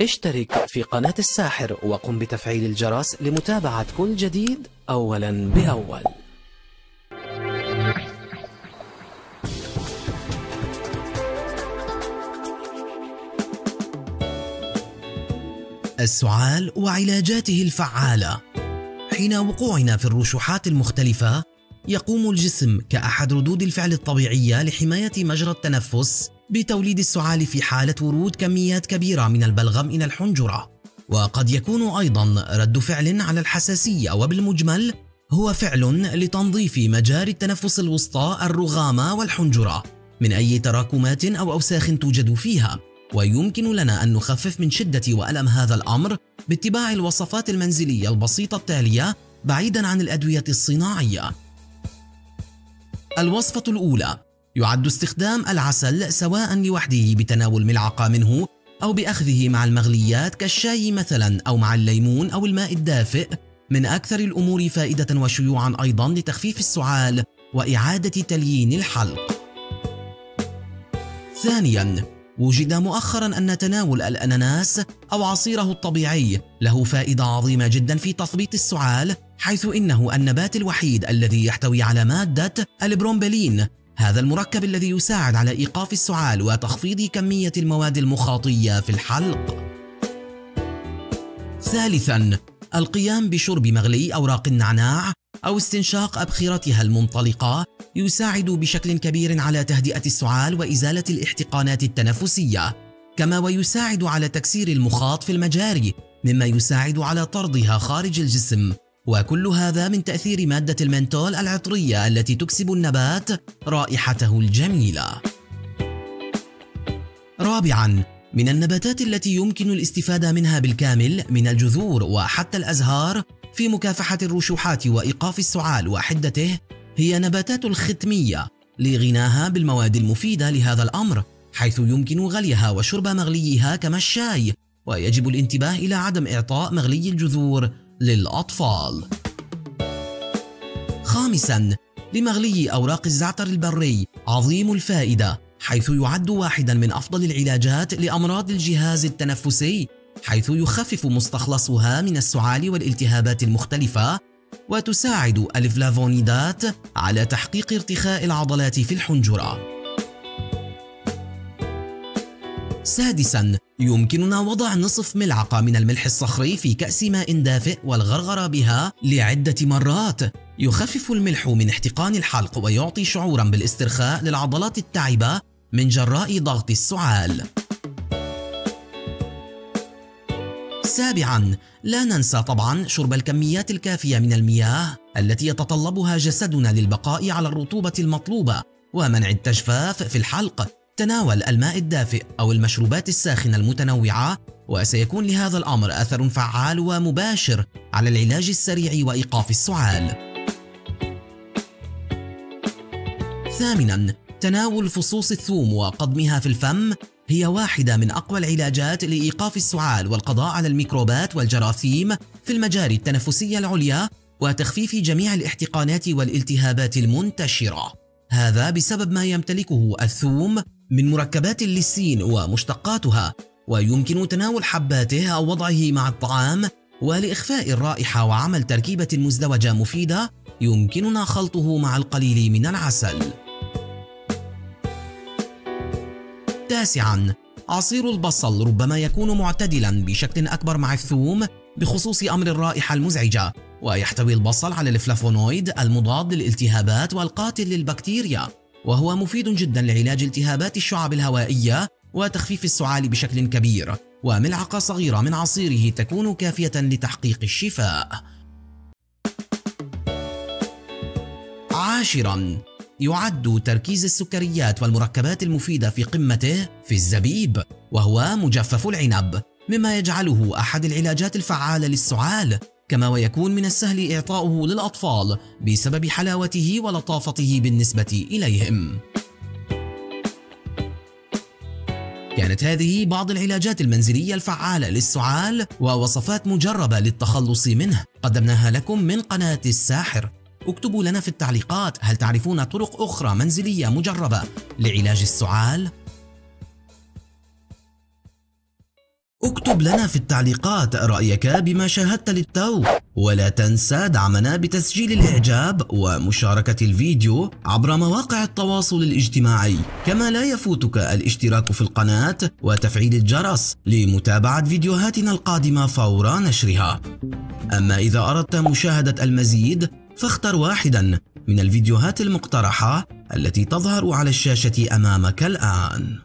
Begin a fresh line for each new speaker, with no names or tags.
اشترك في قناة الساحر وقم بتفعيل الجرس لمتابعة كل جديد أولا بأول.
السعال وعلاجاته الفعالة. حين وقوعنا في الرشوحات المختلفة يقوم الجسم كأحد ردود الفعل الطبيعية لحماية مجرى التنفس بتوليد السعال في حالة ورود كميات كبيرة من البلغم إلى الحنجرة، وقد يكون أيضا رد فعل على الحساسية، وبالمجمل هو فعل لتنظيف مجاري التنفس الوسطى الرغامة والحنجرة من أي تراكمات أو أوساخ توجد فيها. ويمكن لنا أن نخفف من شدة وألم هذا الأمر باتباع الوصفات المنزلية البسيطة التالية بعيدا عن الأدوية الصناعية. الوصفة الأولى: يعد استخدام العسل سواء لوحده بتناول ملعقة منه أو بأخذه مع المغليات كالشاي مثلا أو مع الليمون أو الماء الدافئ من أكثر الأمور فائدة وشيوعا أيضا لتخفيف السعال وإعادة تليين الحلق. ثانيا، وجد مؤخرا أن تناول الأناناس أو عصيره الطبيعي له فائدة عظيمة جدا في تثبيط السعال، حيث إنه النبات الوحيد الذي يحتوي على مادة البرومبلين، هذا المركب الذي يساعد على إيقاف السعال وتخفيض كمية المواد المخاطية في الحلق. ثالثا، القيام بشرب مغلي أوراق النعناع أو استنشاق أبخرتها المنطلقة يساعد بشكل كبير على تهدئة السعال وإزالة الاحتقانات التنفسية، كما ويساعد على تكسير المخاط في المجاري مما يساعد على طردها خارج الجسم، وكل هذا من تأثير مادة المنتول العطرية التي تكسب النبات رائحته الجميلة. رابعاً، من النباتات التي يمكن الاستفادة منها بالكامل من الجذور وحتى الأزهار في مكافحة الرشوحات وإيقاف السعال وحدته هي نباتات الختمية لغناها بالمواد المفيدة لهذا الأمر، حيث يمكن غليها وشرب مغليها كما الشاي، ويجب الانتباه إلى عدم إعطاء مغلي الجذور للأطفال. خامساً، لمغلي أوراق الزعتر البري عظيم الفائدة، حيث يعد واحداً من أفضل العلاجات لأمراض الجهاز التنفسي، حيث يخفف مستخلصها من السعال والالتهابات المختلفة، وتساعد الفلافونيدات على تحقيق ارتخاء العضلات في الحنجرة. سادساً، يمكننا وضع نصف ملعقة من الملح الصخري في كأس ماء دافئ والغرغرة بها لعدة مرات، يخفف الملح من احتقان الحلق ويعطي شعوراً بالاسترخاء للعضلات التعبة من جراء ضغط السعال. سابعاً، لا ننسى طبعاً شرب الكميات الكافية من المياه التي يتطلبها جسدنا للبقاء على الرطوبة المطلوبة ومنع التجفاف في الحلق. تناول الماء الدافئ أو المشروبات الساخنة المتنوعة، وسيكون لهذا الأمر أثر فعال ومباشر على العلاج السريع وإيقاف السعال. ثامناً، تناول فصوص الثوم وقضمها في الفم هي واحدة من أقوى العلاجات لإيقاف السعال والقضاء على الميكروبات والجراثيم في المجاري التنفسية العليا وتخفيف جميع الاحتقانات والالتهابات المنتشرة، هذا بسبب ما يمتلكه الثوم من مركبات الليسين ومشتقاتها، ويمكن تناول حباته أو وضعه مع الطعام، ولإخفاء الرائحة وعمل تركيبة مزدوجة مفيدة يمكننا خلطه مع القليل من العسل. تاسعاً، عصير البصل ربما يكون معتدلاً بشكل أكبر مع الثوم بخصوص أمر الرائحة المزعجة، ويحتوي البصل على الفلافونويد المضاد للالتهابات والقاتل للبكتيريا، وهو مفيد جدا لعلاج التهابات الشعب الهوائية وتخفيف السعال بشكل كبير، وملعقة صغيرة من عصيره تكون كافية لتحقيق الشفاء. عاشراً، يعد تركيز السكريات والمركبات المفيدة في قمته في الزبيب، وهو مجفف العنب، مما يجعله أحد العلاجات الفعالة للسعال، كما ويكون من السهل إعطاؤه للأطفال بسبب حلاوته ولطافته بالنسبة إليهم. كانت هذه بعض العلاجات المنزلية الفعالة للسعال ووصفات مجربة للتخلص منه قدمناها لكم من قناة الساحر. اكتبوا لنا في التعليقات هل تعرفون طرق أخرى منزلية مجربة لعلاج السعال؟ اكتب لنا في التعليقات رأيك بما شاهدت للتو، ولا تنسى دعمنا بتسجيل الإعجاب ومشاركة الفيديو عبر مواقع التواصل الاجتماعي، كما لا يفوتك الاشتراك في القناة وتفعيل الجرس لمتابعة فيديوهاتنا القادمة فور نشرها. أما إذا أردت مشاهدة المزيد فاختر واحدا من الفيديوهات المقترحة التي تظهر على الشاشة أمامك الآن.